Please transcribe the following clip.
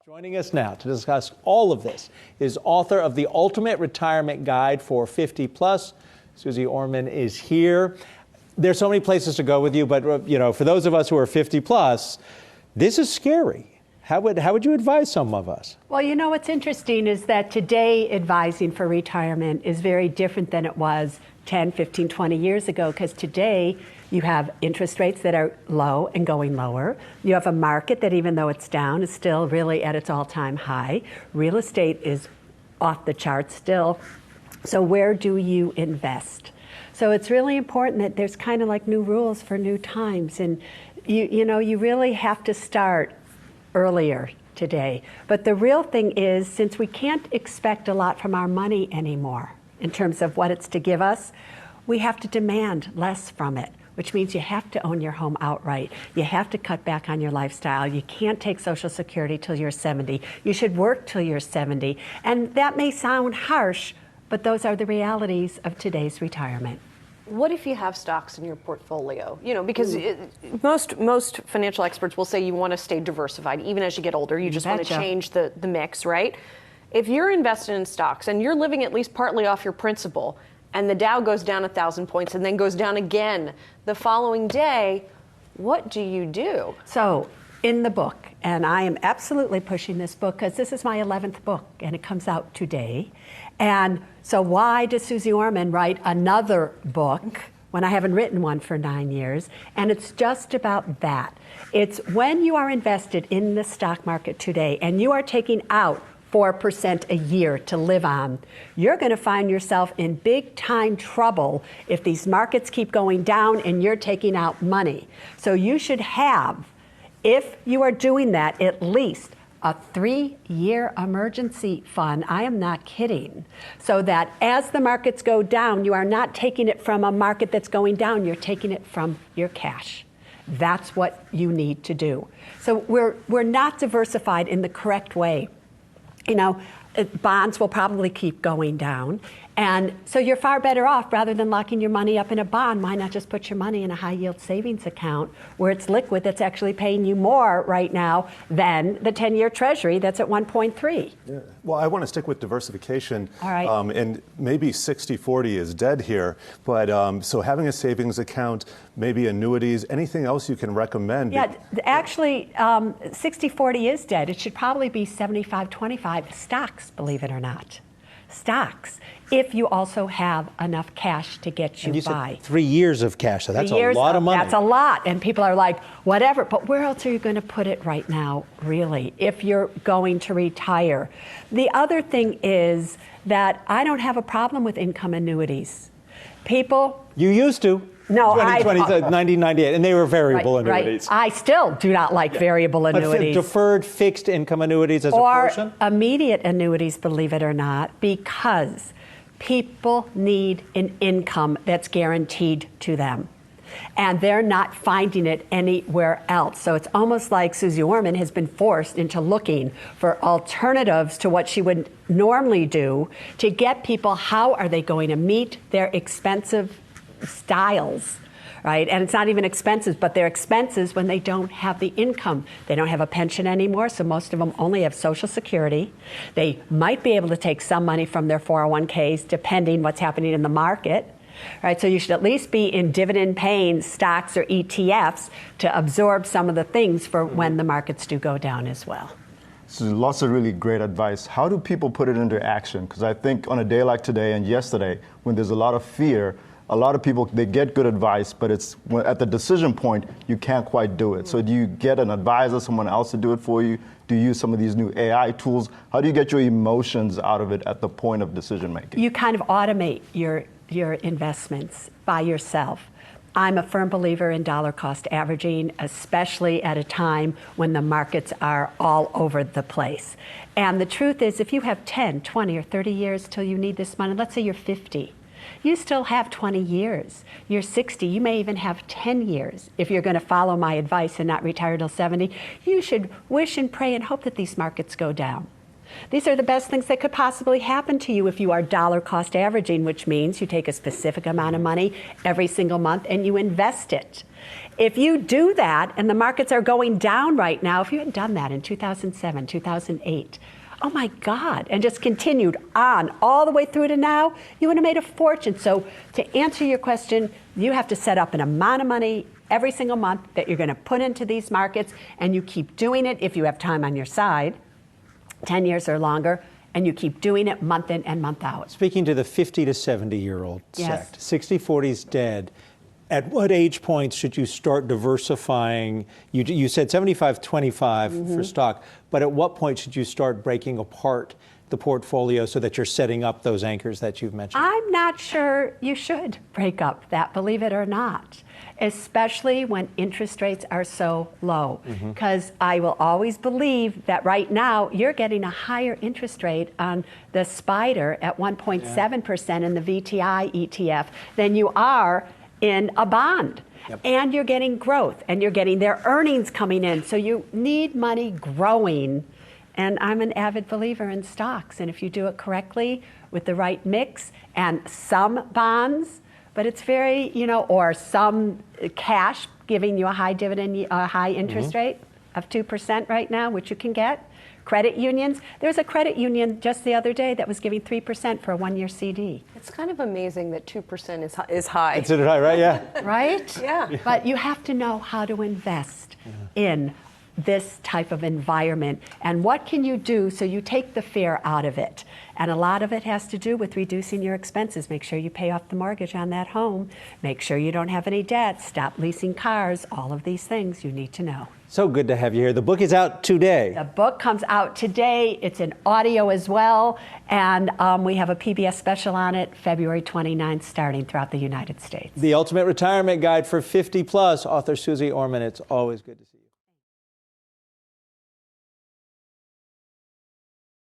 Joining us now to discuss all of this is author of The Ultimate Retirement Guide for 50 Plus. Suze Orman is here. There's so many places to go with you, but for those of us who are 50 plus, this is scary. How would you advise some of us? Well, what's interesting is that today advising for retirement is very different than it was 10, 15, 20 years ago, because today you have interest rates that are low and going lower. You have a market that, even though it's down, is still really at its all-time high. Real estate is off the charts still. So where do you invest? So it's really important that there's kind of like new rules for new times. And you really have to start earlier today. But the real thing is, since we can't expect a lot from our money anymore in terms of what it's to give us, we have to demand less from it, which means you have to own your home outright. You have to cut back on your lifestyle. You can't take Social Security till you're 70. You should work till you're 70. And that may sound harsh, but those are the realities of today's retirement. What if you have stocks in your portfolio? Because most financial experts will say you want to stay diversified. Even as you get older, you just want to change the mix, right? If you're invested in stocks and you're living at least partly off your principal, and the Dow goes down 1,000 points and then goes down again the following day, what do you do? So in the book, and I am absolutely pushing this book because this is my 11th book and it comes out today. And so why does Suze Orman write another book when I haven't written one for 9 years? And it's just about that. It's when you are invested in the stock market today and you are taking out 4% a year to live on, you're going to find yourself in big time trouble if these markets keep going down and you're taking out money. So you should have, if you are doing that, at least a 3-year emergency fund. I am not kidding. So that as the markets go down, you are not taking it from a market that's going down, you're taking it from your cash. That's what you need to do. So we're not diversified in the correct way. Bonds will probably keep going down. And so you're far better off, rather than locking your money up in a bond, why not just put your money in a high yield savings account where it's liquid, that's actually paying you more right now than the 10-year treasury that's at 1.3. Yeah. Well, I want to stick with diversification. All right. And maybe 60-40 is dead here, but so having a savings account, maybe annuities, anything else you can recommend? Yeah, actually, 60-40 is dead. It should probably be 75-25 stocks, believe it or not. Stocks, if you also have enough cash to get you by. Said 3 years of cash, so that's a lot of money. That's a lot, and people are like, whatever, but where else are you going to put it right now, really, if you're going to retire? The other thing is that I don't have a problem with income annuities. People... You used to. No, 1998, and they were variable annuities. Right. I still do not like variable annuities. But deferred fixed income annuities as a portion? Or immediate annuities, believe it or not, because people need an income that's guaranteed to them. And they're not finding it anywhere else. So it's almost like Suze Orman has been forced into looking for alternatives to what she would normally do to get people, how are they going to meet their expensive styles, right? And it's not even expenses, but they're expenses when they don't have the income. They don't have a pension anymore, so most of them only have Social Security. They might be able to take some money from their 401ks, depending what's happening in the market, right? So you should at least be in dividend-paying stocks or ETFs to absorb some of the things for when the markets do go down as well. So lots of really great advice. How do people put it into action? Because I think on a day like today and yesterday, when there's a lot of fear, a lot of people, they get good advice, but it's at the decision point, you can't quite do it. So do you get an advisor, someone else to do it for you? Do you use some of these new AI tools? How do you get your emotions out of it at the point of decision making? You kind of automate your investments by yourself. I'm a firm believer in dollar cost averaging, especially at a time when the markets are all over the place. And the truth is, if you have 10, 20, or 30 years till you need this money, let's say you're 50, you still have 20 years. You're 60, you may even have 10 years. If you're going to follow my advice and not retire till 70, you should wish and pray and hope that these markets go down. These are the best things that could possibly happen to you if you are dollar cost averaging, which means you take a specific amount of money every single month and you invest it. If you do that, and the markets are going down right now, if you had done that in 2007, 2008, oh my God, and just continued on all the way through to now, you would have made a fortune. So to answer your question, you have to set up an amount of money every single month that you're going to put into these markets, and you keep doing it if you have time on your side, 10 years or longer, and you keep doing it month in and month out. Speaking to the 50 to 70-year-old Yes. sect, 60-40 is dead. At what age point should you start diversifying? You said 75-25 for stock, but at what point should you start breaking apart the portfolio so that you're setting up those anchors that you've mentioned? I'm not sure you should break up that, believe it or not, especially when interest rates are so low. Because I will always believe that right now you're getting a higher interest rate on the SPDR at 1.7% in the VTI ETF than you are in a bond. Yep. And you're getting growth, and you're getting their earnings coming in. So you need money growing. And I'm an avid believer in stocks. And if you do it correctly with the right mix and some bonds, but it's very, or some cash giving you a high dividend, a high interest rate of 2% right now, which you can get. Credit unions. There's a credit union just the other day that was giving 3% for a 1-year CD. It's kind of amazing that 2% is high. Considered high, right? Yeah. Right? Yeah. But you have to know how to invest in this type of environment. And what can you do so you take the fear out of it? And a lot of it has to do with reducing your expenses. Make sure you pay off the mortgage on that home. Make sure you don't have any debt. Stop leasing cars. All of these things you need to know. So good to have you here. The book is out today. The book comes out today. It's in audio as well. And we have a PBS special on it February 29th, starting throughout the United States. The Ultimate Retirement Guide for 50 Plus, author Suze Orman. It's always good to see you.